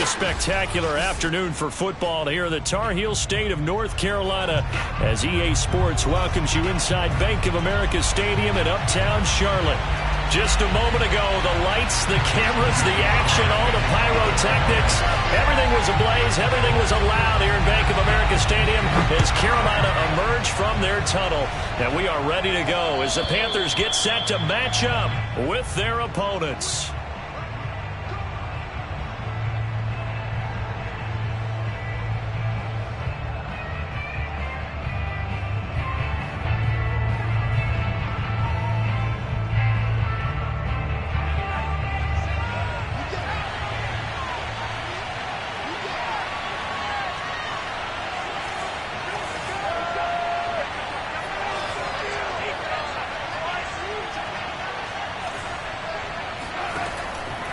spectacular afternoon for football here in the Tar Heel state of North Carolina as EA Sports welcomes you inside Bank of America Stadium in Uptown Charlotte. Just a moment ago, the lights, the cameras, the action, all the pyrotechnics, everything was ablaze, everything was allowed here in Bank of America Stadium as Carolina emerged from their tunnel. And we are ready to go as the Panthers get set to match up with their opponents.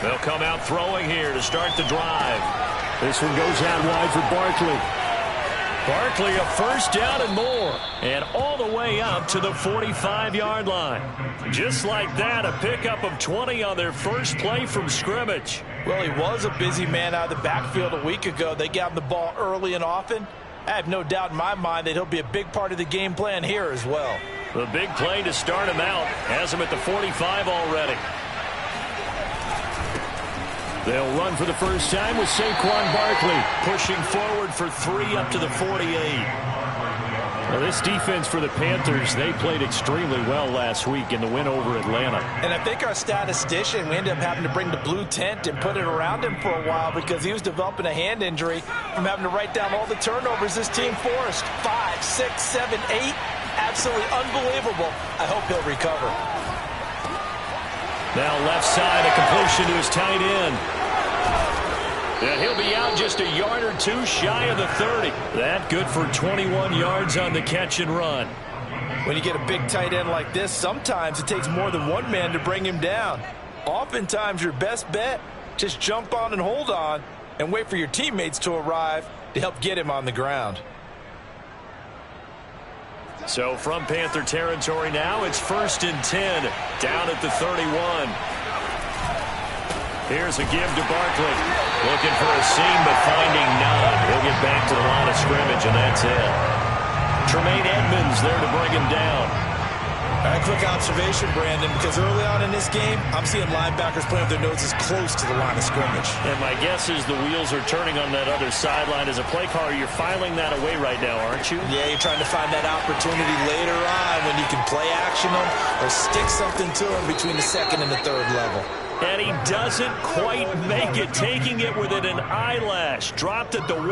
They'll come out throwing here to start the drive. This one goes out wide for Barkley. Barkley a first down and more. And all the way up to the 45-yard line. Just like that, a pickup of 20 on their first play from scrimmage. Well, he was a busy man out of the backfield a week ago. They got him the ball early and often. I have no doubt in my mind that he'll be a big part of the game plan here as well. The big play to start him out has him at the 45 already. They'll run for the first time with Saquon Barkley pushing forward for 3 up to the 48. Well, this defense for the Panthers, they played extremely well last week in the win over Atlanta. And I think our statistician, we ended up having to bring the blue tent and put it around him for a while because he was developing a hand injury from having to write down all the turnovers this team forced. 5, 6, 7, 8. Absolutely unbelievable. I hope he'll recover. Now left side, a completion to his tight end. And he'll be out just a yard or two shy of the 30. That good for 21 yards on the catch and run. When you get a big tight end like this, sometimes it takes more than one man to bring him down. Oftentimes your best bet, just jump on and hold on and wait for your teammates to arrive to help get him on the ground. So from Panther territory now, it's 1st and 10 down at the 31. Here's a give to Barkley. Looking for a seam, but finding none. He'll get back to the line of scrimmage, and that's it. Tremaine Edmonds there to bring him down. All right, quick observation, Brandon, because early on in this game, I'm seeing linebackers playing with their noses close to the line of scrimmage. And my guess is the wheels are turning on that other sideline. As a play caller, you're filing that away right now, aren't you? Yeah, you're trying to find that opportunity later on when you can play action them or stick something to them between the second and the third level. And he doesn't quite make it, taking it within an eyelash. Dropped at the 1.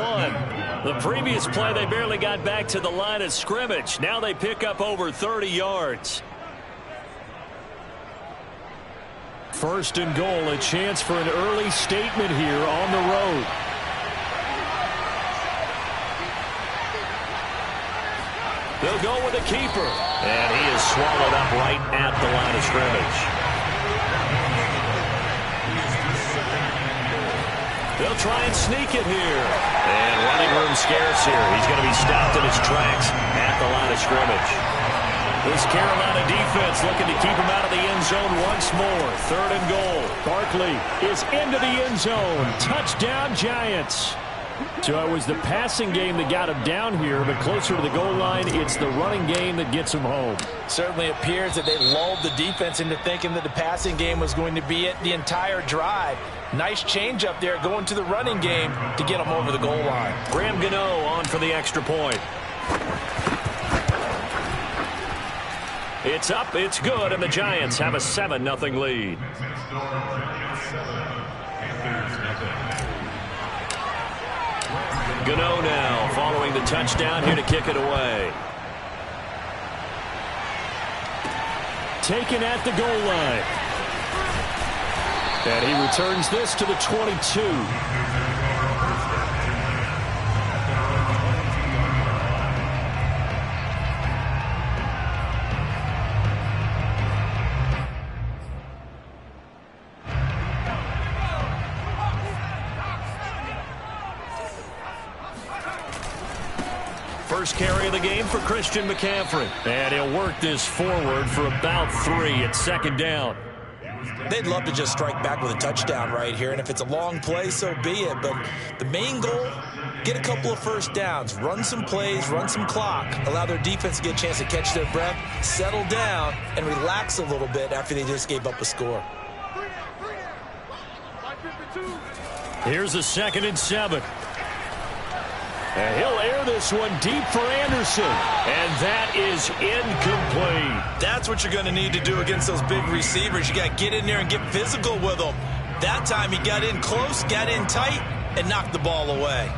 The previous play, they barely got back to the line of scrimmage. Now they pick up over 30 yards. 1st and goal, a chance for an early statement here on the road. They'll go with a keeper. And he is swallowed up right at the line of scrimmage. They'll try and sneak it here. And running room scarce here. He's going to be stopped in his tracks at the line of scrimmage. This Carolina defense looking to keep him out of the end zone once more. 3rd and goal. Barkley is into the end zone. Touchdown, Giants. So it was the passing game that got him down here, but closer to the goal line, it's the running game that gets him home. Certainly appears that they lulled the defense into thinking that the passing game was going to be it the entire drive. Nice change up there going to the running game to get them over the goal line. Graham Gano on for the extra point. It's up, it's good, and the Giants have a 7-0 lead. Gano now following the touchdown here to kick it away. Taken at the goal line. And he returns this to the 22. First carry of the game for Christian McCaffrey. And he'll work this forward for about 3 at 2nd down. They'd love to just strike back with a touchdown right here, and if it's a long play, so be it. But the main goal, get a couple of first downs, run some plays, run some clock, allow their defense to get a chance to catch their breath, settle down, and relax a little bit after they just gave up a score. Here's a 2nd and 7. And he'll air this one deep for Anderson. And that is incomplete. That's what you're going to need to do against those big receivers. You got to get in there and get physical with them. That time he got in close, got in tight, and knocked the ball away.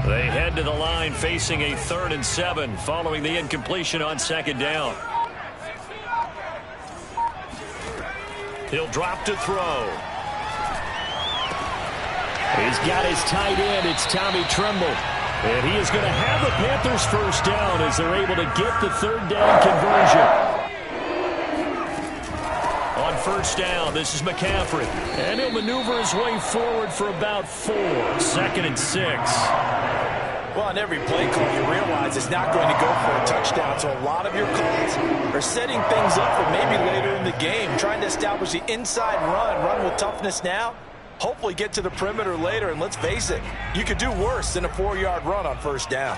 They head to the line facing a 3rd and 7 following the incompletion on 2nd down. He'll drop to throw. He's got his tight end. It's Tommy Tremble. And he is going to have the Panthers first down as they're able to get the 3rd down conversion. On 1st down, this is McCaffrey. And he'll maneuver his way forward for about 4. 2nd and 6. Well, on every play call, you realize it's not going to go for a touchdown. So a lot of your calls are setting things up for maybe later in the game, trying to establish the inside run with toughness now, hopefully get to the perimeter later. And let's face it, you could do worse than a 4-yard run on 1st down.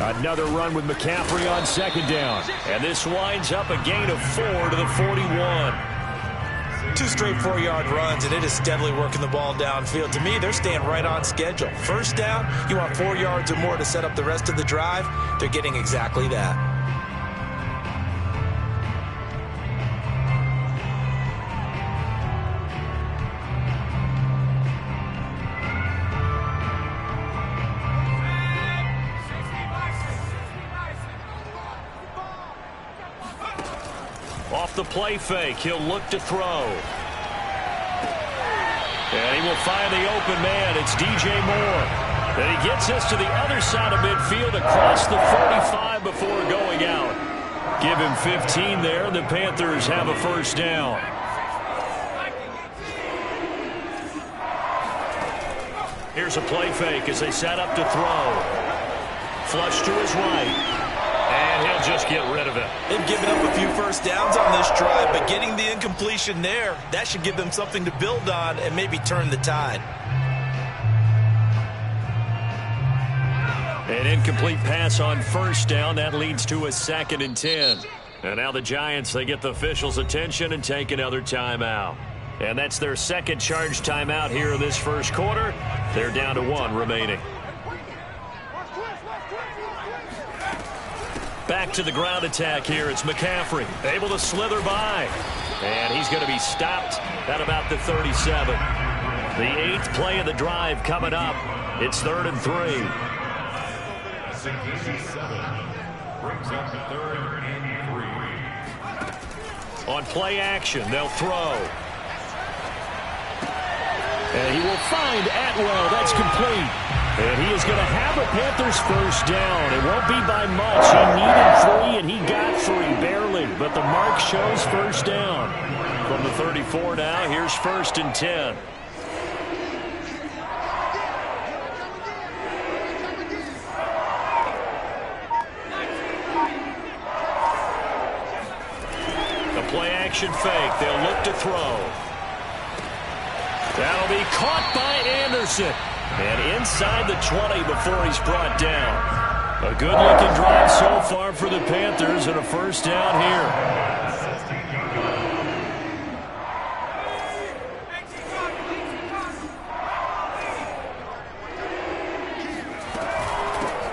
Another run with McCaffrey on 2nd down. And this winds up a gain of 4 to the 41. 2 straight 4-yard runs, and it is steadily working the ball downfield. To me, they're staying right on schedule. 1st down, you want 4 yards or more to set up the rest of the drive. They're getting exactly that. Off the play fake, he'll look to throw. And he will find the open man. It's DJ Moore. And he gets us to the other side of midfield across the 45 before going out. Give him 15 there. The Panthers have a first down. Here's a play fake as they set up to throw. Flush to his right. And he'll just get rid of it. They've given up a few first downs on this drive, but getting the incompletion there, that should give them something to build on and maybe turn the tide. An incomplete pass on 1st down. That leads to a 2nd and 10. And now the Giants, they get the officials' attention and take another timeout. And that's their 2nd charge timeout here in this 1st quarter. They're down to 1 remaining. Back to the ground attack here. It's McCaffrey able to slither by. And he's going to be stopped at about the 37. The 8th play of the drive coming up. It's 3rd and 3. Brings up 3rd and 3. On play action, they'll throw. And he will find Atwell. That's complete. And he is going to have a Panthers first down. It won't be by much. He needed 3, and he got 3, barely. But the mark shows first down. From the 34 now, here's 1st and 10. The play action fake. They'll look to throw. That'll be caught by Anderson. And inside the 20 before he's brought down. A good-looking drive so far for the Panthers and a first down here.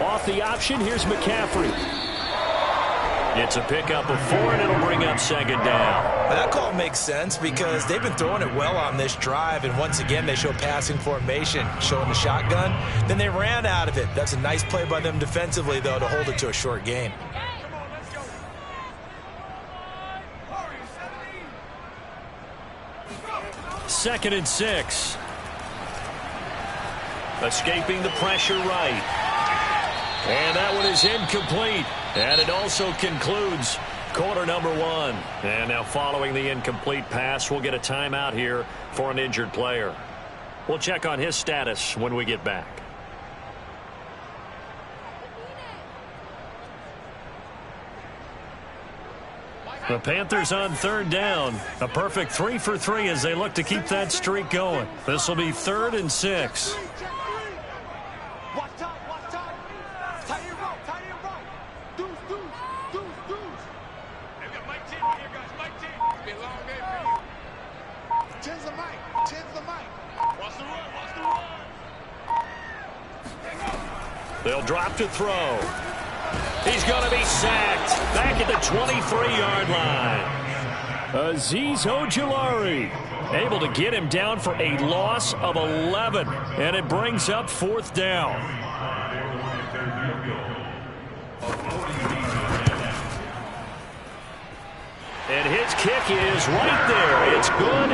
Off the option, here's McCaffrey. It's a pickup of 4, and it'll bring up 2nd down. That call makes sense because they've been throwing it well on this drive, and once again they show passing formation, showing the shotgun. Then they ran out of it. That's a nice play by them defensively, though, to hold it to a short gain. Second and 6. Escaping the pressure right. And that one is incomplete. And it also concludes quarter number one. And now following the incomplete pass, we'll get a timeout here for an injured player. We'll check on his status when we get back. The Panthers on third down. A perfect 3 for 3 as they look to keep that streak going. This will be 3rd and 6. They'll drop to throw. He's going to be sacked back at the 23-yard line. Azeez Ojulari able to get him down for a loss of 11, and it brings up 4th down. And his kick is right there. It's good.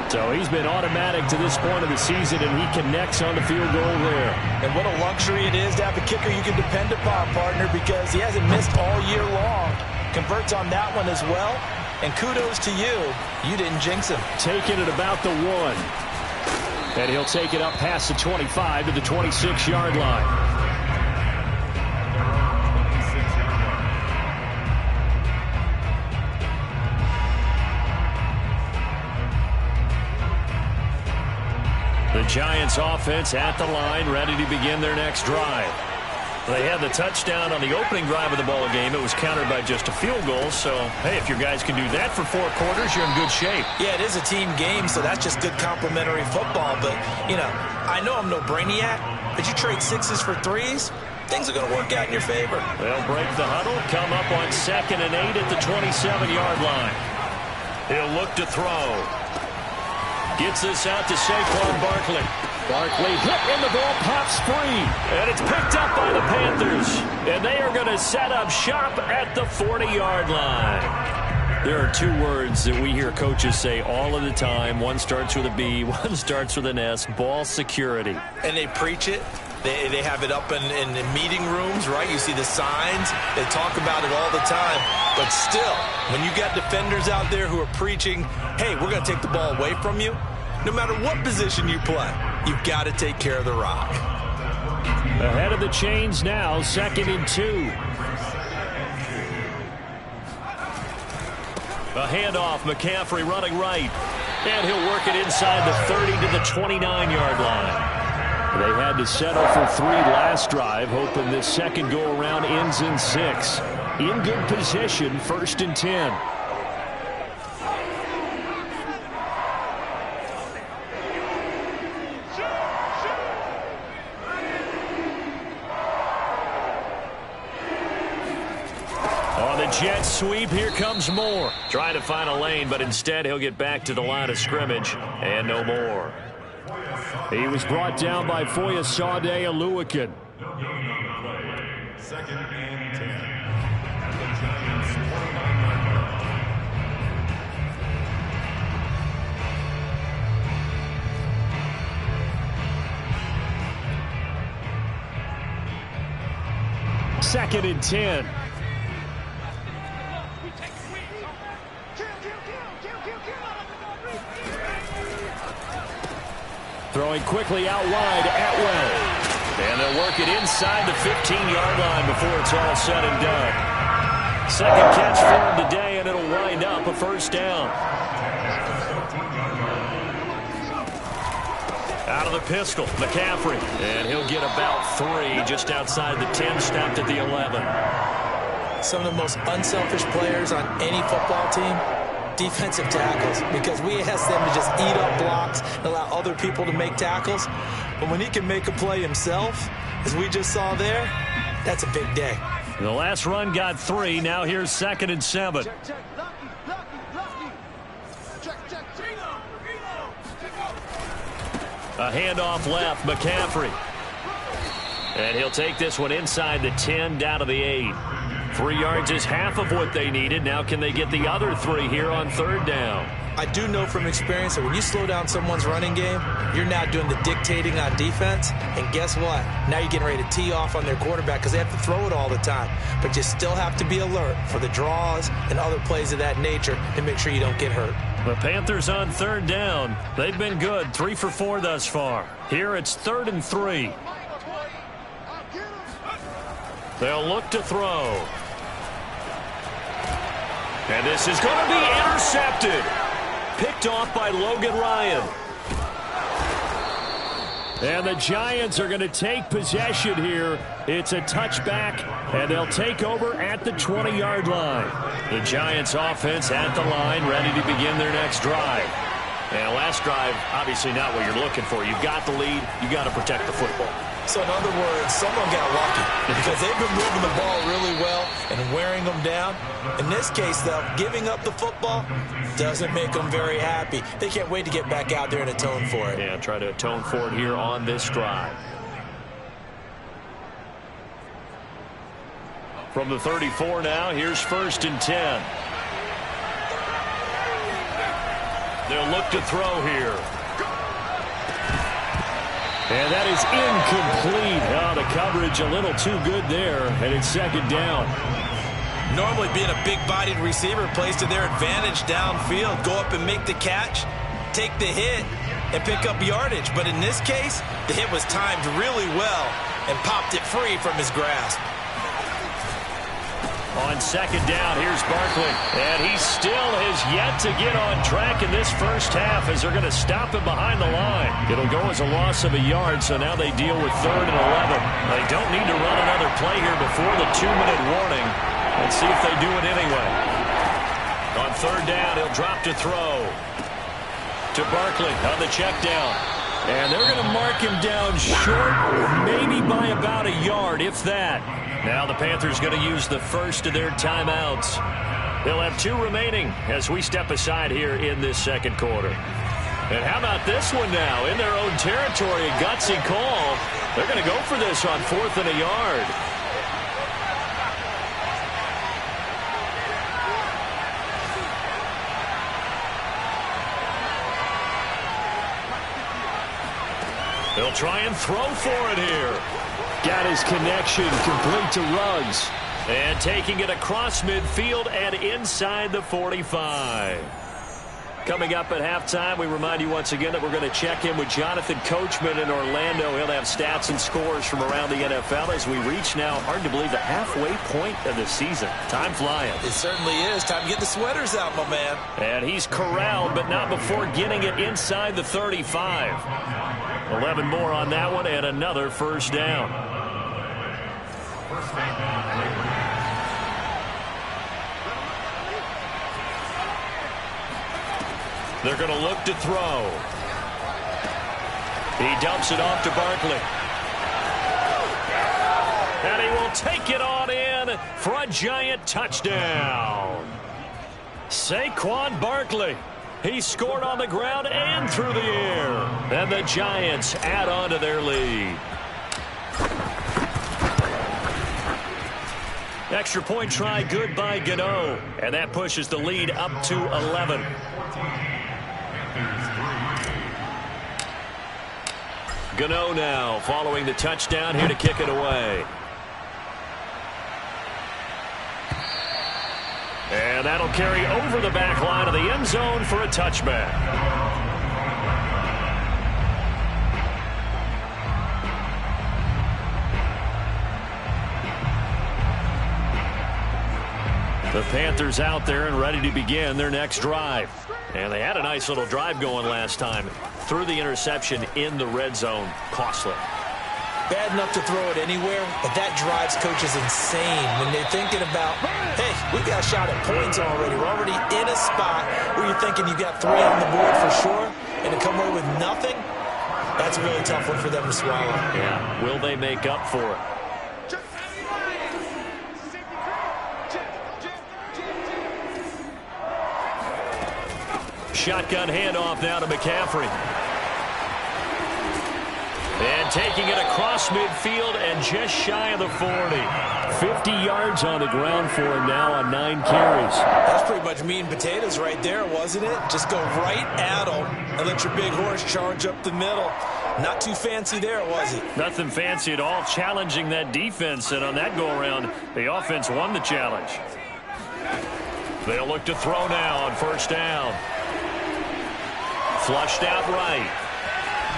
So he's been automatic to this point of the season, and he connects on the field goal there. And what a luxury it is to have a kicker you can depend upon, partner, because he hasn't missed all year long. Converts on that one as well. And kudos to you. You didn't jinx him. Taking it about the 1. And he'll take it up past the 25 to the 26-yard line. The Giants offense at the line, ready to begin their next drive. They had the touchdown on the opening drive of the ball game. It was countered by just a field goal. So, hey, if your guys can do that for 4 quarters, you're in good shape. Yeah, it is a team game, so that's just good complementary football. But, you know, I know I'm no brainiac, but you trade 6s for 3s, things are going to work out in your favor. They'll break the huddle, come up on 2nd and 8 at the 27-yard line. He'll look to throw. Gets this out to Saquon Barkley. Barkley hit and the ball pops free. And it's picked up by the Panthers. And they are going to set up shop at the 40-yard line. There are 2 words that we hear coaches say all of the time. One starts with a B, one starts with an S. Ball security. And they preach it. They have it up in meeting rooms, right? You see the signs. They talk about it all the time. But still, when you got defenders out there who are preaching, hey, we're going to take the ball away from you, no matter what position you play, you've got to take care of the rock. Ahead of the chains now, 2nd and 2. A handoff, McCaffrey running right. And he'll work it inside the 30 to the 29-yard line. They had to settle for 3 last drive, hoping this second go-around ends in 6. In good position, 1st and 10. On the jet sweep, here comes Moore. Trying to find a lane, but instead he'll get back to the line of scrimmage, and no more. He was brought down by Foyesade Oluwakin. 2nd and 10. Second and 10. Throwing quickly out wide, Atwell. And they'll work it inside the 15-yard line before it's all said and done. Second catch for him today, and it'll wind up a 1st down. Out of the pistol, McCaffrey. And he'll get about 3 just outside the 10, stopped at the 11. Some of the most unselfish players on any football team, defensive tackles, because we ask them to just eat up blocks and allow other people to make tackles. But when he can make a play himself, as we just saw there, that's a big day. The last run got 3. Now here's 2nd and 7. A handoff left, McCaffrey. And he'll take this one inside the 10, down to the 8. 3 yards is half of what they needed. Now can they get the other 3 here on 3rd down? I do know from experience that when you slow down someone's running game, you're now doing the dictating on defense. And guess what? Now you're getting ready to tee off on their quarterback because they have to throw it all the time. But you still have to be alert for the draws and other plays of that nature to make sure you don't get hurt. The Panthers on 3rd down. They've been good, 3 for 4 thus far. Here it's 3rd and 3. They'll look to throw. And this is going to be intercepted. Picked off by Logan Ryan. And the Giants are going to take possession here. It's a touchback, and they'll take over at the 20-yard line. The Giants offense at the line, ready to begin their next drive. And last drive, obviously not what you're looking for. You've got the lead. You got to protect the football. So in other words, someone got lucky because they've been moving the ball really well and wearing them down. In this case, though, giving up the football doesn't make them very happy. They can't wait to get back out there and atone for it. Yeah, try to atone for it here on this drive. From the 34 now, here's 1st and 10. They'll look to throw here. And that is incomplete. Oh, the coverage a little too good there, and it's 2nd down. Normally being a big-bodied receiver plays to their advantage downfield. Go up and make the catch, take the hit, and pick up yardage. But in this case, the hit was timed really well and popped it free from his grasp. On 2nd down, here's Barkley. And he still has yet to get on track in this first half as they're going to stop him behind the line. It'll go as a loss of a yard, so now they deal with 3rd and 11. They don't need to run another play here before the 2-minute warning. Let's see if they do it anyway. On 3rd down, he'll drop to throw. To Barkley on the check down. And they're going to mark him down short, maybe by about a yard, if that. Now the Panthers going to use the first of their timeouts. They'll have 2 remaining as we step aside here in this 2nd quarter. And how about this one now? In their own territory, a gutsy call. They're going to go for this on 4th and a yard. They'll try and throw for it here. Got his connection complete to Ruggs. And taking it across midfield and inside the 45. Coming up at halftime, we remind you once again that we're going to check in with Jonathan Coachman in Orlando. He'll have stats and scores from around the NFL as we reach now, hard to believe, the halfway point of the season. Time flying. It certainly is. Time to get the sweaters out, my man. And he's corralled, but not before getting it inside the 35. 11 more on that one and another first down. They're going to look to throw. He dumps it off to Barkley. And he will take it on in for a Giant touchdown. Saquon Barkley. He scored on the ground and through the air. And the Giants add on to their lead. Extra point try good by Gano. And that pushes the lead up to 11. Gano now following the touchdown here to kick it away. And that'll carry over the back line of the end zone for a touchback. The Panthers out there and ready to begin their next drive. And they had a nice little drive going last time. Threw the interception in the red zone. Costly. Bad enough to throw it anywhere, but that drives coaches insane when they're thinking about, hey, we got a shot at points already. We're already in a spot where you're thinking you got 3 on the board for sure, and to come away with nothing, that's a really tough one for them to swallow. Yeah, will they make up for it? Shotgun handoff now to McCaffrey. And taking it across midfield and just shy of the 40. 50 yards on the ground for him now on 9 carries. That's pretty much meat and potatoes right there, wasn't it? Just go right at them and let your big horse charge up the middle. Not too fancy there, was it? Nothing fancy at all, challenging that defense. And on that go-around, the offense won the challenge. They'll look to throw now on first down. Flushed out right.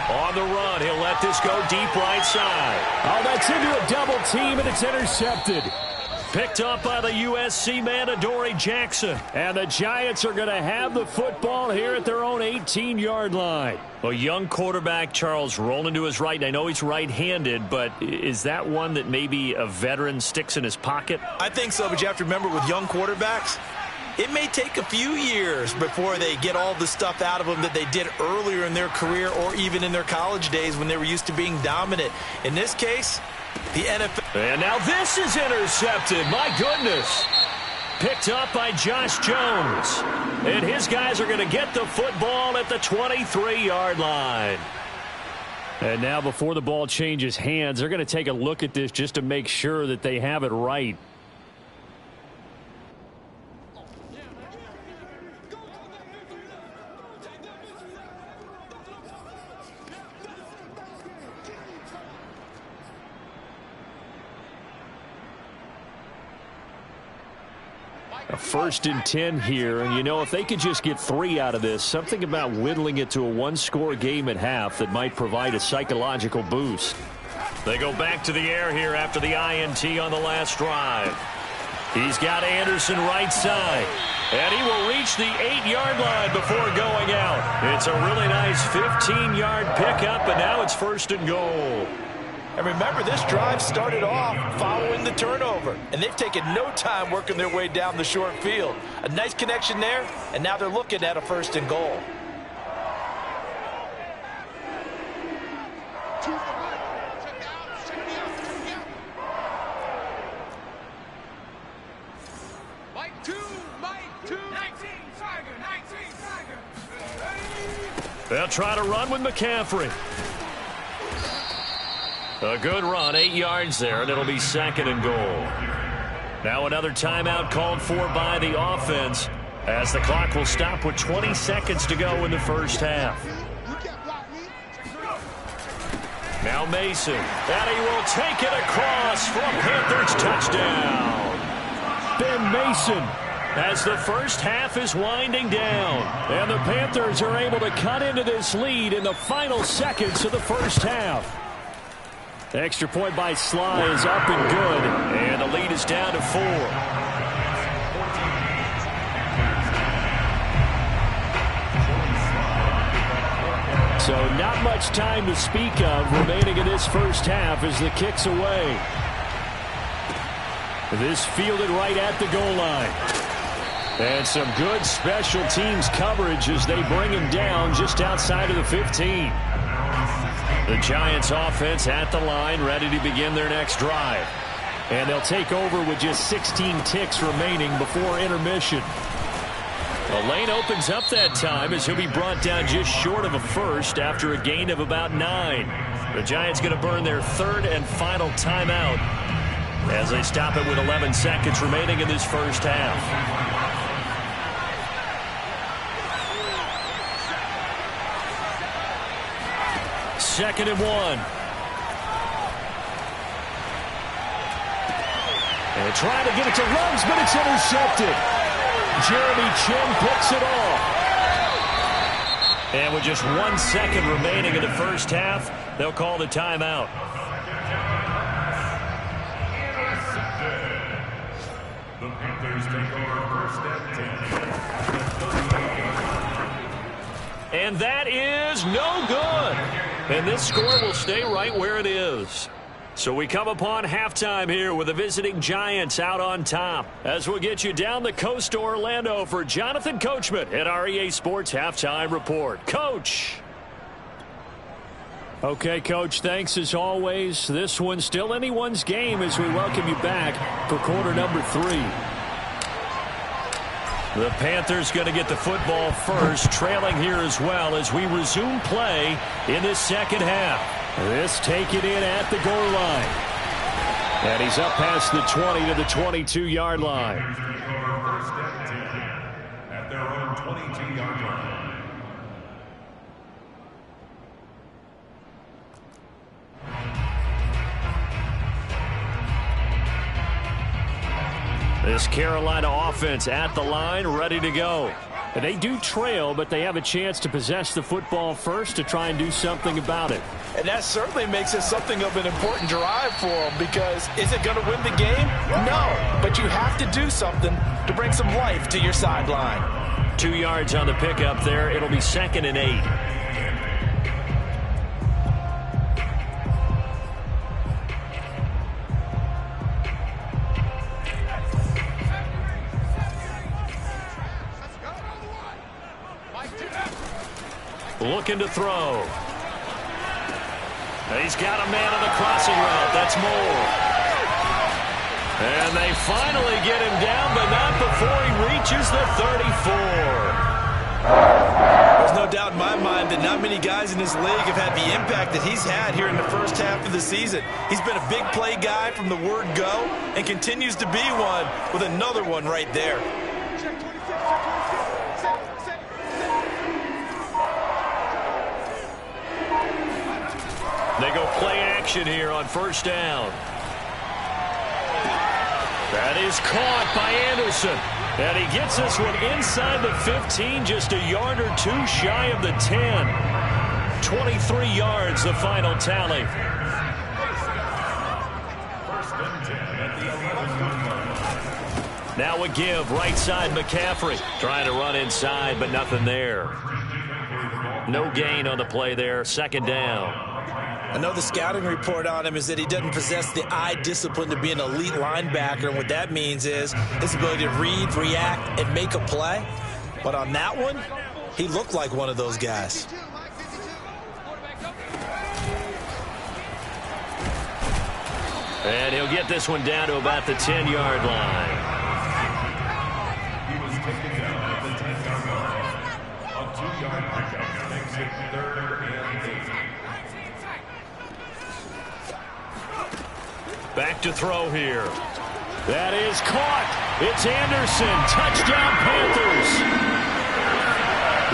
On the run, he'll let this go deep right side. Oh, that's into a double team, and it's intercepted. Picked up by the USC man, Adoree Jackson. And the Giants are going to have the football here at their own 18-yard line. A young quarterback, Charles, rolling to his right. I know he's right-handed, but is that one that maybe a veteran sticks in his pocket? I think so, but you have to remember with young quarterbacks, it may take a few years before they get all the stuff out of them that they did earlier in their career or even in their college days when they were used to being dominant. In this case, the NFL. And now this is intercepted. My goodness. Picked up by Josh Jones. And his guys are going to get the football at the 23-yard line. And now before the ball changes hands, they're going to take a look at this just to make sure that they have it right. A 1st and 10 here, and you know, if they could just get 3 out of this, something about whittling it to a 1-score game at half that might provide a psychological boost. They go back to the air here after the INT on the last drive. He's got Anderson right side, and he will reach the 8-yard line before going out. It's a really nice 15-yard pickup, and now it's 1st and goal. And remember, this drive started off following the turnover, and they've taken no time working their way down the short field. A nice connection there, and now they're looking at a 1st and goal. They'll try to run with McCaffrey. A good run, 8 yards there, and it'll be 2nd and goal. Now another timeout called for by the offense as the clock will stop with 20 seconds to go in the first half. Now Mason, and he will take it across for a Panthers touchdown. Ben Mason. As the first half is winding down. And the Panthers are able to cut into this lead in the final seconds of the first half. Extra point by Sly is up and good. And the lead is down to 4. So not much time to speak of remaining in this first half as the kick's away. This fielded right at the goal line. And some good special teams coverage as they bring him down just outside of the 15. The Giants offense at the line, ready to begin their next drive. And they'll take over with just 16 ticks remaining before intermission. The lane opens up that time as he'll be brought down just short of a first after a gain of about 9. The Giants going to burn their 3rd and final timeout as they stop it with 11 seconds remaining in this first half. 2nd and 1. And trying to get it to Ruggs, but it's intercepted. Jeremy Chinn picks it off. And with just 1 second remaining in the first half, they'll call the timeout. The Panthers take over 1st and 10. And that is no good. And this score will stay right where it is. So we come upon halftime here with the visiting Giants out on top. As we'll get you down the coast to Orlando for Jonathan Coachman at our EA Sports Halftime Report. Coach. Okay, Coach, thanks as always. This one's still anyone's game as we welcome you back for quarter number 3. The Panthers going to get the football first, trailing here as well as we resume play in this second half. This taken in at the goal line. And he's up past the 20 to the 22-yard line. First and 10 at their own 22-yard line. This Carolina offense at the line, ready to go. They do trail, but they have a chance to possess the football first to try and do something about it. And that certainly makes it something of an important drive for them, because is it going to win the game? No, but you have to do something to bring some life to your sideline. 2 yards on the pickup there. It'll be 2nd and 8. Looking to throw. He's got a man on the crossing route. That's Moore. And they finally get him down, but not before he reaches the 34. There's no doubt in my mind that not many guys in this league have had the impact that he's had here in the first half of the season. He's been a big play guy from the word go and continues to be one with another one right there. They go play action here on first down. That is caught by Anderson. And he gets this one inside the 15, just a yard or two shy of the 10. 23 yards, the final tally. First and 10 at the 11-yard line. Now a give, right side McCaffrey. Trying to run inside, but nothing there. No gain on the play there, 2nd down. I know the scouting report on him is that he doesn't possess the eye discipline to be an elite linebacker, and what that means is his ability to read, react, and make a play. But on that one, he looked like one of those guys. And he'll get this one down to about the 10-yard line. He was taken down at the 10-yard line. A 2-yard pickup makes it 3rd and 8. Back to throw here. That is caught. It's Anderson. Touchdown, Panthers.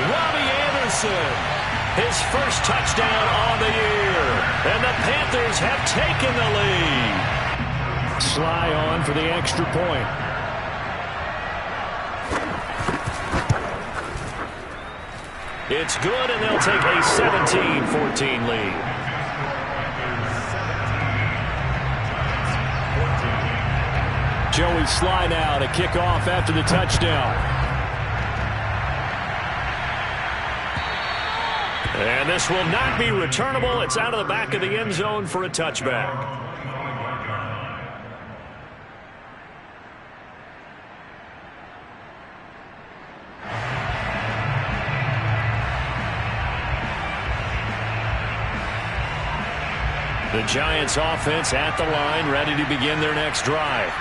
Robbie Anderson. His first touchdown on the year. And the Panthers have taken the lead. Sly on for the extra point. It's good, and they'll take a 17-14 lead. Joey Sly now to kick off after the touchdown. And this will not be returnable. It's out of the back of the end zone for a touchback. The Giants offense at the line, ready to begin their next drive.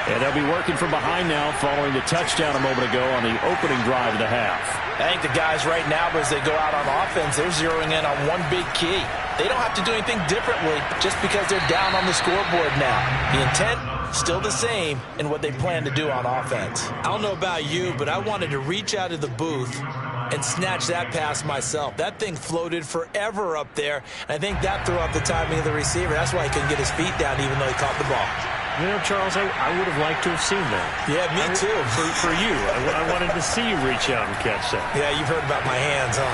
And they'll be working from behind now following the touchdown a moment ago on the opening drive of the half. I think the guys right now, as they go out on offense, they're zeroing in on one big key. They don't have to do anything differently just because they're down on the scoreboard now. The intent, still the same in what they plan to do on offense. I don't know about you, but I wanted to reach out of the booth and snatch that pass myself. That thing floated forever up there, and I think that threw off the timing of the receiver. That's why he couldn't get his feet down even though he caught the ball. You know, Charles, I would have liked to have seen that. Yeah, me too. For you. I wanted to see you reach out and catch that. Yeah, you've heard about my hands, huh?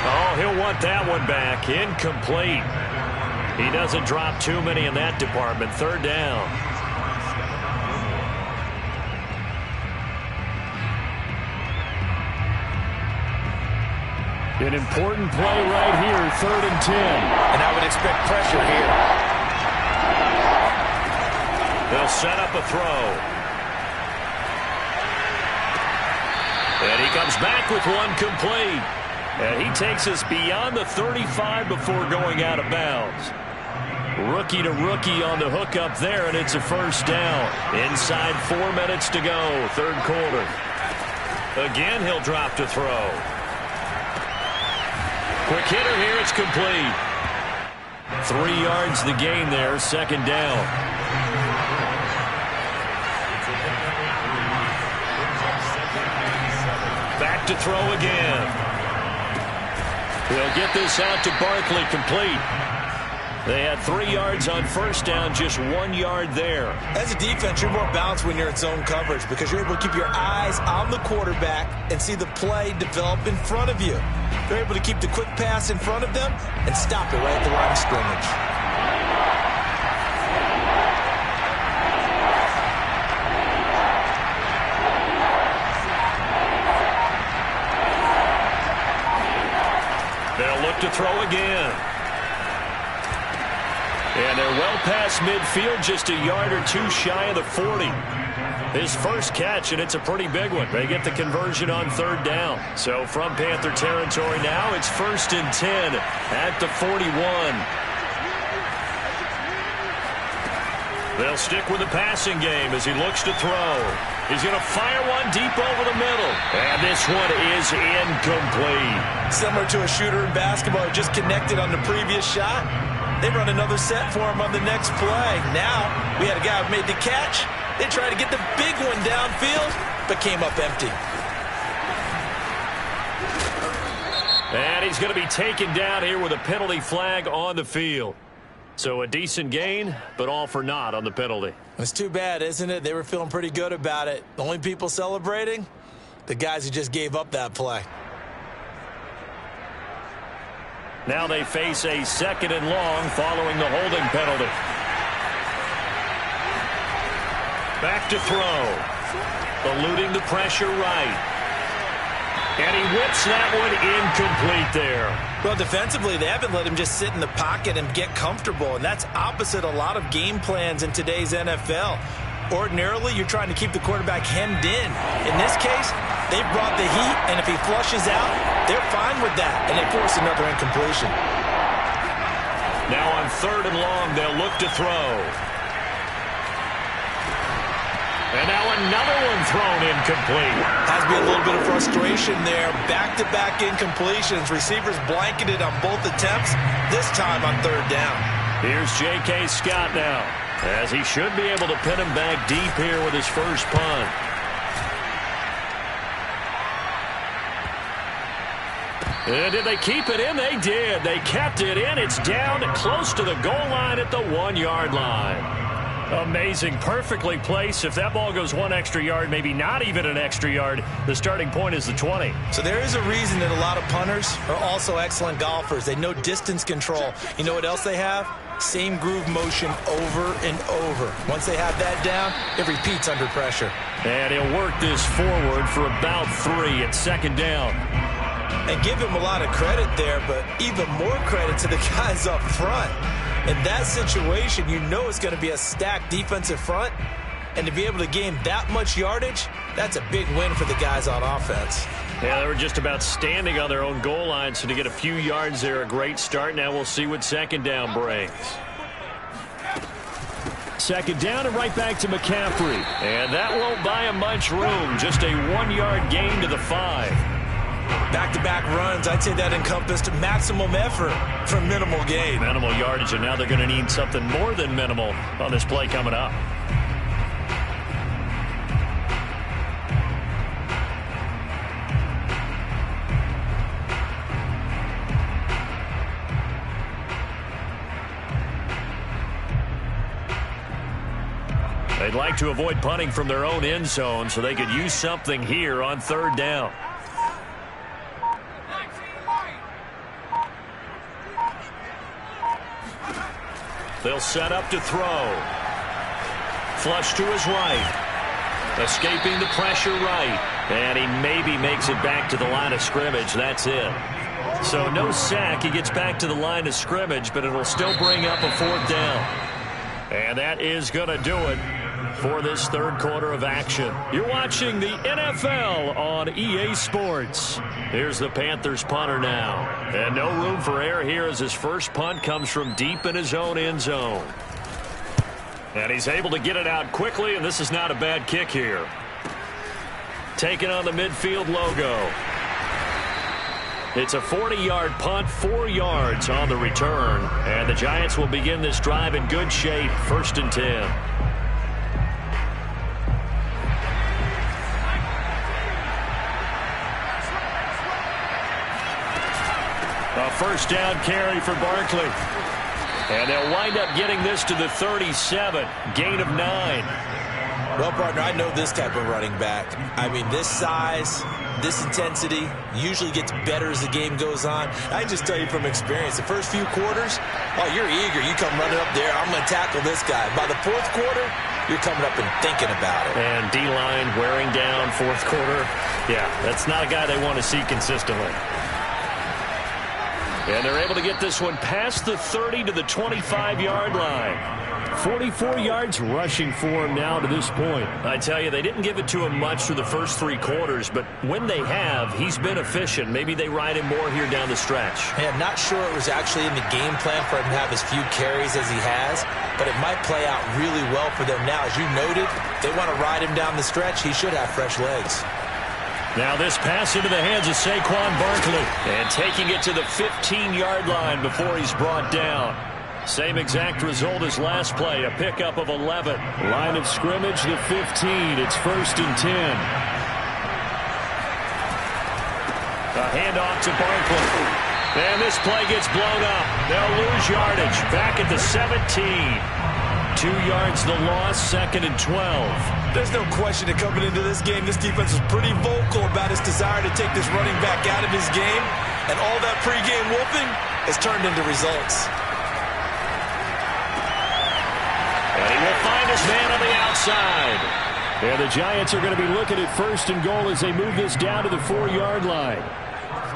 Oh, he'll want that one back. Incomplete. He doesn't drop too many in that department. 3rd down. An important play right here, 3rd and 10. And I would expect pressure here. They'll set up a throw. And he comes back with one complete. And he takes us beyond the 35 before going out of bounds. Rookie to rookie on the hook up there, and it's a 1st down. Inside 4 minutes to go, 3rd quarter. Again, he'll drop to throw. Quick hitter here. It's complete. 3 yards the gain there. Second down. Back to throw again. He'll get this out to Barkley, complete. They had 3 yards on first down, just 1 yard there. As a defense, you're more balanced when you're in zone coverage because you're able to keep your eyes on the quarterback and see the play develop in front of you. You're able to keep the quick pass in front of them and stop it right at the line of scrimmage. They'll look to throw again. And they're well past midfield, just a yard or two shy of the 40. His first catch, and it's a pretty big one. They get the conversion on third down. So from Panther territory now, it's 1st and 10 at the 41. They'll stick with the passing game as he looks to throw. He's going to fire one deep over the middle. And this one is incomplete. Similar to a shooter in basketball who just connected on the previous shot. They run another set for him on the next play. Now, we had a guy who made the catch. They tried to get the big one downfield, but came up empty. And he's going to be taken down here with a penalty flag on the field. So a decent gain, but all for naught on the penalty. It's too bad, isn't it? They were feeling pretty good about it. The only people celebrating? The guys who just gave up that play. Now they face a 2nd and long following the holding penalty. Back to throw. Eluding the pressure right. And he whips that one incomplete there. Well, defensively, they haven't let him just sit in the pocket and get comfortable, and that's opposite a lot of game plans in today's NFL. Ordinarily, you're trying to keep the quarterback hemmed in. In this case, they've brought the heat, and if he flushes out, they're fine with that, and they force another incompletion. Now on 3rd and long, they'll look to throw. And now another one thrown incomplete. Has to be a little bit of frustration there. Back-to-back incompletions. Receivers blanketed on both attempts, this time on 3rd down. Here's J.K. Scott now, as he should be able to pin him back deep here with his first punt. And did they keep it in? They did. They kept it in. It's down close to the goal line at the 1 yard line. Amazing. Perfectly placed. If that ball goes 1 extra yard, maybe not even an extra yard, the starting point is the 20. So there is a reason that a lot of punters are also excellent golfers. They know distance control. You know what else they have? Same groove motion over and over. Once they have that down, it repeats under pressure. And he'll work this forward for about 3 at 2nd down. And give him a lot of credit there, but even more credit to the guys up front. In that situation, you know it's going to be a stacked defensive front. And to be able to gain that much yardage, that's a big win for the guys on offense. Yeah, they were just about standing on their own goal line, so to get a few yards there, a great start. Now we'll see what 2nd down brings. 2nd down and right back to McCaffrey. And that won't buy him much room. Just a 1 yard gain to the 5. Back-to-back runs, I'd say that encompassed maximum effort for minimal gain. Minimal yardage, and now they're going to need something more than minimal on this play coming up. They'd like to avoid punting from their own end zone so they could use something here on 3rd down. They'll set up to throw. Flush to his right. Escaping the pressure right. And he maybe makes it back to the line of scrimmage. That's it. So no sack. He gets back to the line of scrimmage, but it'll still bring up a 4th down. And that is going to do it for this 3rd quarter of action. You're watching the NFL on EA Sports. Here's the Panthers punter now. And no room for error here as his first punt comes from deep in his own end zone. And he's able to get it out quickly, and this is not a bad kick here. Taking on the midfield logo. It's a 40-yard punt, 4 yards on the return. And the Giants will begin this drive in good shape, 1st and 10. A first down carry for Barkley. And they'll wind up getting this to the 37. Gain of 9. Well, partner, I know this type of running back. I mean, this size, this intensity usually gets better as the game goes on. I can just tell you from experience, the first few quarters, oh, you're eager. You come running up there, I'm going to tackle this guy. By the 4th quarter, you're coming up and thinking about it. And D-line wearing down 4th quarter. Yeah, that's not a guy they want to see consistently. And they're able to get this one past the 30 to the 25-yard line. 44 yards rushing for him now to this point. I tell you, they didn't give it to him much through the first 3 quarters, but when they have, he's been efficient. Maybe they ride him more here down the stretch. Yeah, I'm not sure it was actually in the game plan for him to have as few carries as he has, but it might play out really well for them now. As you noted, they want to ride him down the stretch. He should have fresh legs. Now this pass into the hands of Saquon Barkley. And taking it to the 15-yard line before he's brought down. Same exact result as last play, a pickup of 11. Line of scrimmage, the 15. It's 1st and 10. A handoff to Barkley. And this play gets blown up. They'll lose yardage. Back at the 17. 2 yards the loss, 2nd and 12. There's no question that coming into this game, this defense was pretty vocal about its desire to take this running back out of his game. And all that pregame whooping has turned into results. And he will find his man on the outside. And the Giants are going to be looking at 1st and goal as they move this down to the 4-yard line.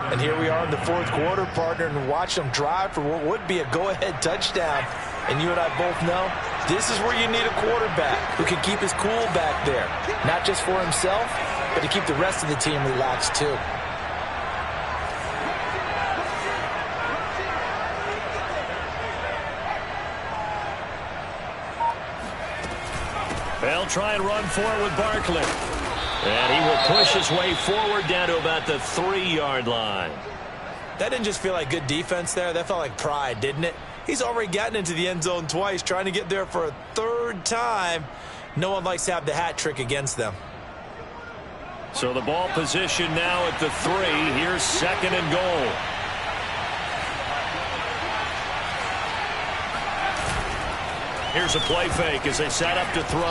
And here we are in the 4th quarter, partner, and watch them drive for what would be a go-ahead touchdown. And you and I both know this is where you need a quarterback who can keep his cool back there. Not just for himself, but to keep the rest of the team relaxed too. They'll try and run for it with Barkley. And he will push his way forward down to about the 3-yard line. That didn't just feel like good defense there. That felt like pride, didn't it? He's already gotten into the end zone twice, trying to get there for a 3rd time. No one likes to have the hat trick against them. So the ball position now at the 3. Here's 2nd and goal. Here's a play fake as they set up to throw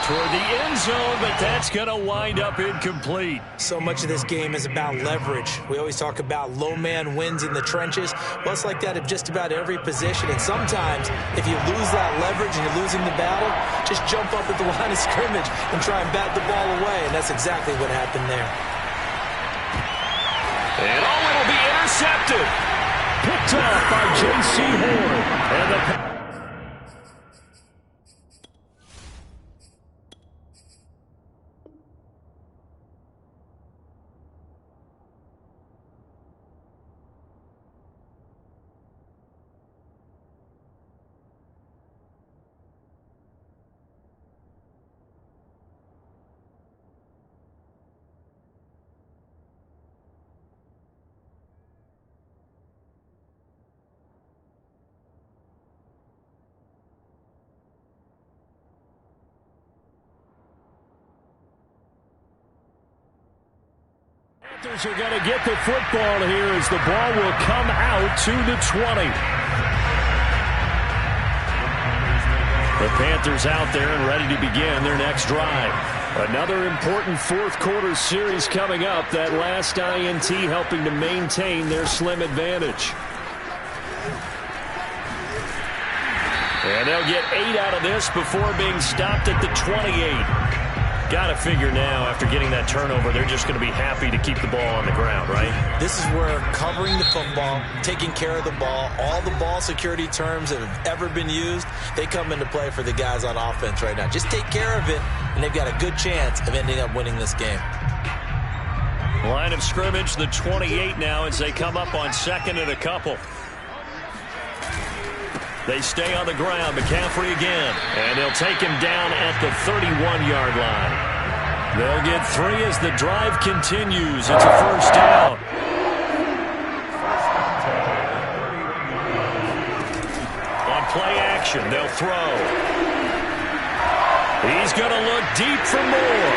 toward the end zone, but that's going to wind up incomplete. So much of this game is about leverage. We always talk about low man wins in the trenches. Well, it's like that at just about every position. And sometimes, if you lose that leverage and you're losing the battle, just jump up at the line of scrimmage and try and bat the ball away. And that's exactly what happened there. And it'll be intercepted. Picked off by J.C. Horn. And the Panthers are going to get the football here as the ball will come out to the 20. The Panthers out there and ready to begin their next drive. Another important 4th quarter series coming up. That last INT helping to maintain their slim advantage. And they'll get 8 out of this before being stopped at the 28. Got to figure now, after getting that turnover, they're just going to be happy to keep the ball on the ground, right? This is where covering the football, taking care of the ball, all the ball security terms that have ever been used, they come into play for the guys on offense right now. Just take care of it, and they've got a good chance of ending up winning this game. Line of scrimmage, the 28 now as they come up on 2nd and a couple. They stay on the ground. McCaffrey again. And they'll take him down at the 31-yard line. They'll get 3 as the drive continues. It's a first down. formation. They'll throw. He's going to look deep for more.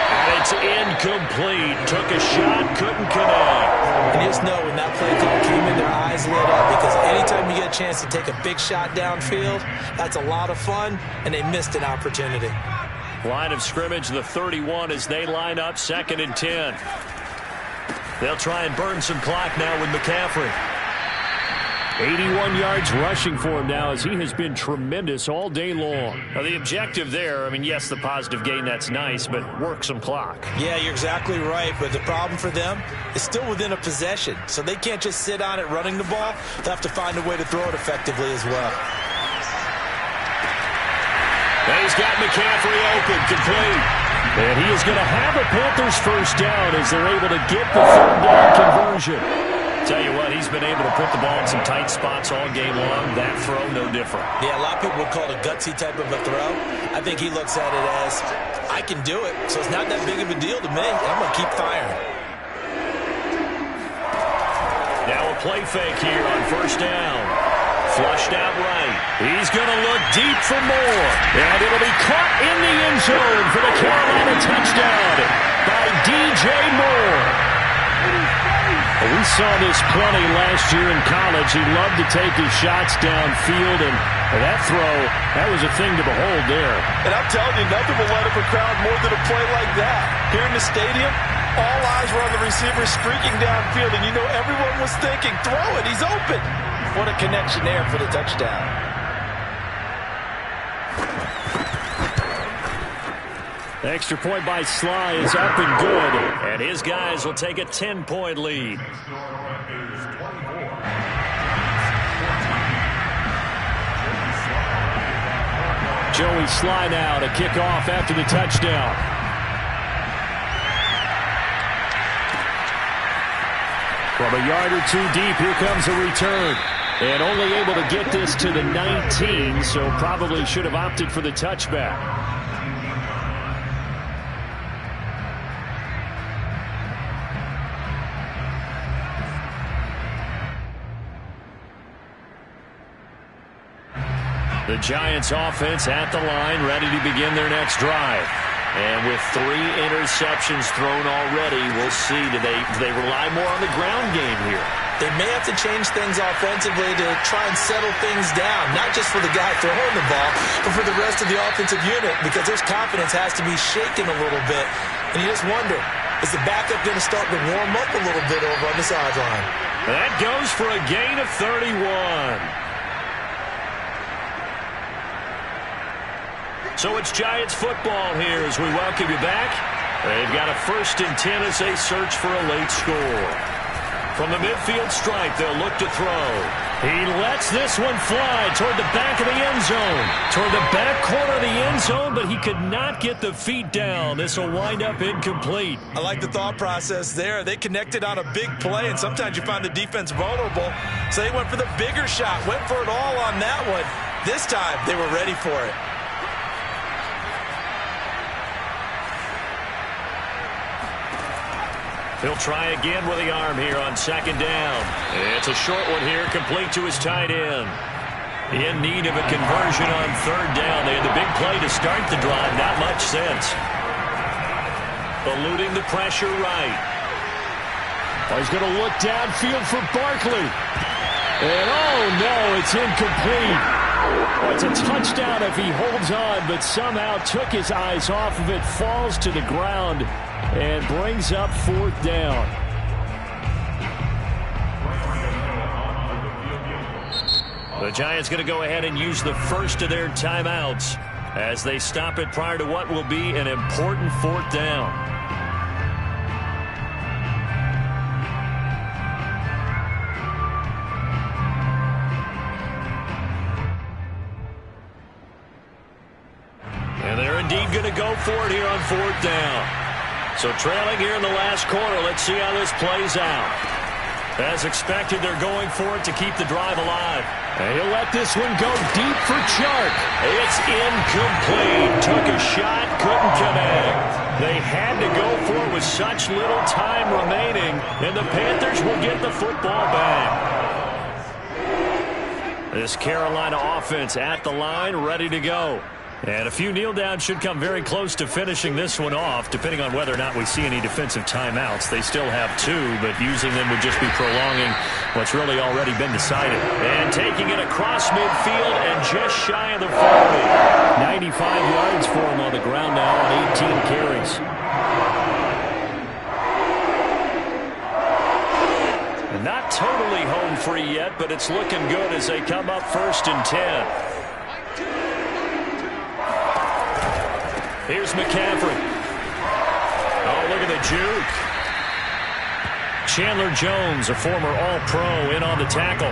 And it's incomplete. Took a shot, couldn't connect. And you just know when that play call came in, their eyes lit up, because anytime you get a chance to take a big shot downfield, that's a lot of fun, and they missed an opportunity. Line of scrimmage, the 31, as they line up 2nd and 10. They'll try and burn some clock now with McCaffrey. 81 yards rushing for him now, as he has been tremendous all day long. Now, the objective there, I mean, yes, the positive gain, that's nice, but work some clock. Yeah, you're exactly right, but the problem for them is still within a possession, so they can't just sit on it running the ball. They'll have to find a way to throw it effectively as well. And he's got McCaffrey open, complete. And he is going to have a Panthers first down as they're able to get the 3rd down conversion. Tell you what, he's been able to put the ball in some tight spots all game long. That throw, no different. Yeah, a lot of people would call it a gutsy type of a throw. I think he looks at it as, I can do it, so it's not that big of a deal to me. I'm going to keep firing. Now a play fake here on first down. Flushed out right. He's going to look deep for more. And it'll be caught in the end zone for the Carolina touchdown by DJ Moore. We saw this plenty last year in college. He loved to take his shots downfield, and that throw, that was a thing to behold there. And I'm telling you, nothing will light up a crowd more than a play like that. Here in the stadium, all eyes were on the receiver streaking downfield, and you know everyone was thinking, throw it, he's open. What a connection there for the touchdown. Extra point by Sly is up and good, and his guys will take a 10-point lead. Joey Sly now to kick off after the touchdown. From a yard or two deep, here comes a return. And only able to get this to the 19, so probably should have opted for the touchback. The Giants offense at the line, ready to begin their next drive. And with 3 interceptions thrown already, we'll see, do they rely more on the ground game here? They may have to change things offensively to try and settle things down, not just for the guy throwing the ball, but for the rest of the offensive unit, because their confidence has to be shaken a little bit. And you just wonder, is the backup going to start to warm up a little bit over on the sideline? That goes for a gain of 31. So it's Giants football here as we welcome you back. They've got a 1st and 10 as they search for a late score. From the midfield stripe, they'll look to throw. He lets this one fly toward the back of the end zone. Toward the back corner of the end zone, but he could not get the feet down. This will wind up incomplete. I like the thought process there. They connected on a big play, and sometimes you find the defense vulnerable. So they went for the bigger shot, went for it all on that one. This time, they were ready for it. He'll try again with the arm here on 2nd down. It's a short one here, complete to his tight end. In need of a conversion on 3rd down. They had the big play to start the drive. Not much sense. Eluding the pressure right. Oh, he's going to look downfield for Barkley. And oh no, it's incomplete. Oh, it's a touchdown if he holds on, but somehow took his eyes off of it, falls to the ground, and brings up 4th down. The Giants going to go ahead and use the first of their timeouts as they stop it prior to what will be an important 4th down. And they're indeed going to go for it here on 4th down. So trailing here in the last quarter, let's see how this plays out. As expected, they're going for it to keep the drive alive. And he'll let this one go deep for Chark. It's incomplete. Took a shot, couldn't connect. They had to go for it with such little time remaining, and the Panthers will get the football back. This Carolina offense at the line, ready to go. And a few kneel downs should come very close to finishing this one off, depending on whether or not we see any defensive timeouts. They still have 2, but using them would just be prolonging what's really already been decided. And taking it across midfield and just shy of the 40. 95 yards for him on the ground now on 18 carries. And not totally home free yet, but it's looking good as they come up 1st and 10. Here's McCaffrey. Oh, look at the juke. Chandler Jones, a former All-Pro, in on the tackle.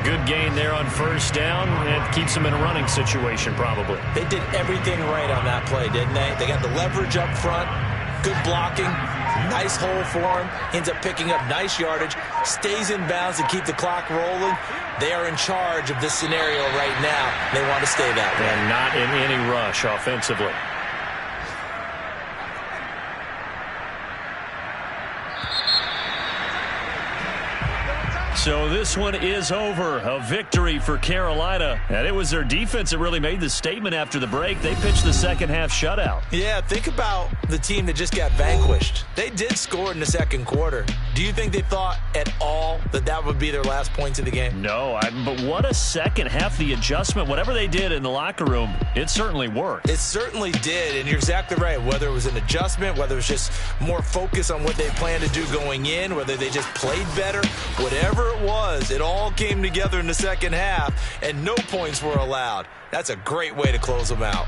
Good gain there on 1st down, and keeps them in a running situation probably. They did everything right on that play, didn't they? They got the leverage up front, good blocking, nice hole for him, ends up picking up nice yardage, stays in bounds to keep the clock rolling. They are in charge of this scenario right now. They want to stay that way. And not in any rush offensively. So this one is over. A victory for Carolina. And it was their defense that really made the statement after the break. They pitched the second half shutout. Yeah, think about the team that just got vanquished. They did score in the second quarter. Do you think they thought at all that that would be their last points of the game? No, but what a second half. The adjustment, whatever they did in the locker room, it certainly worked. It certainly did, and you're exactly right. Whether it was an adjustment, whether it was just more focus on what they planned to do going in, whether they just played better, whatever it was, it all came together in the second half, and no points were allowed. That's a great way to close them out.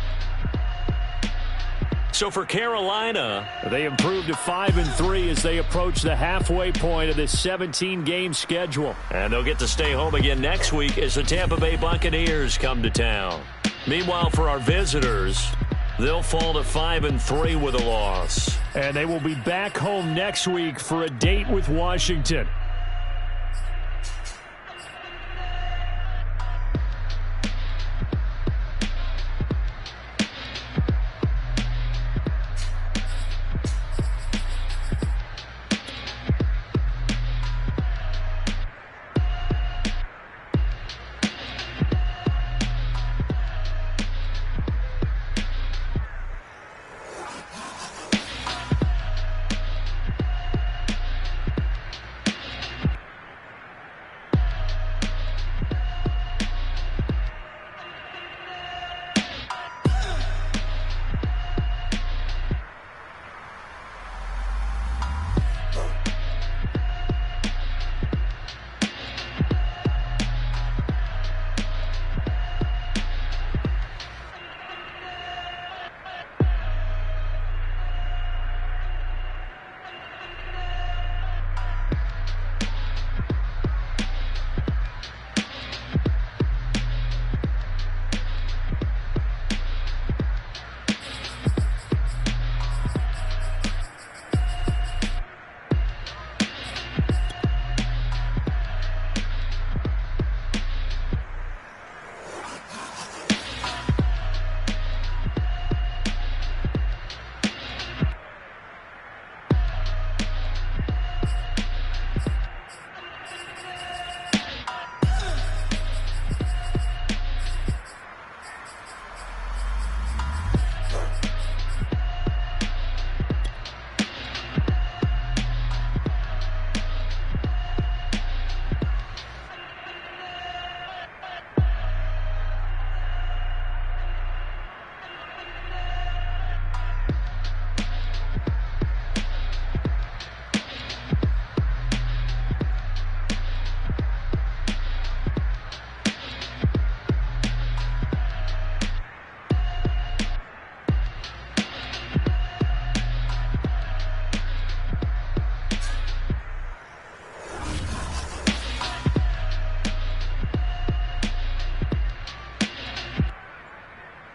So for Carolina, they improved to 5-3 as they approach the halfway point of this 17-game schedule. And they'll get to stay home again next week as the Tampa Bay Buccaneers come to town. Meanwhile, for our visitors, they'll fall to 5-3 with a loss. And they will be back home next week for a date with Washington.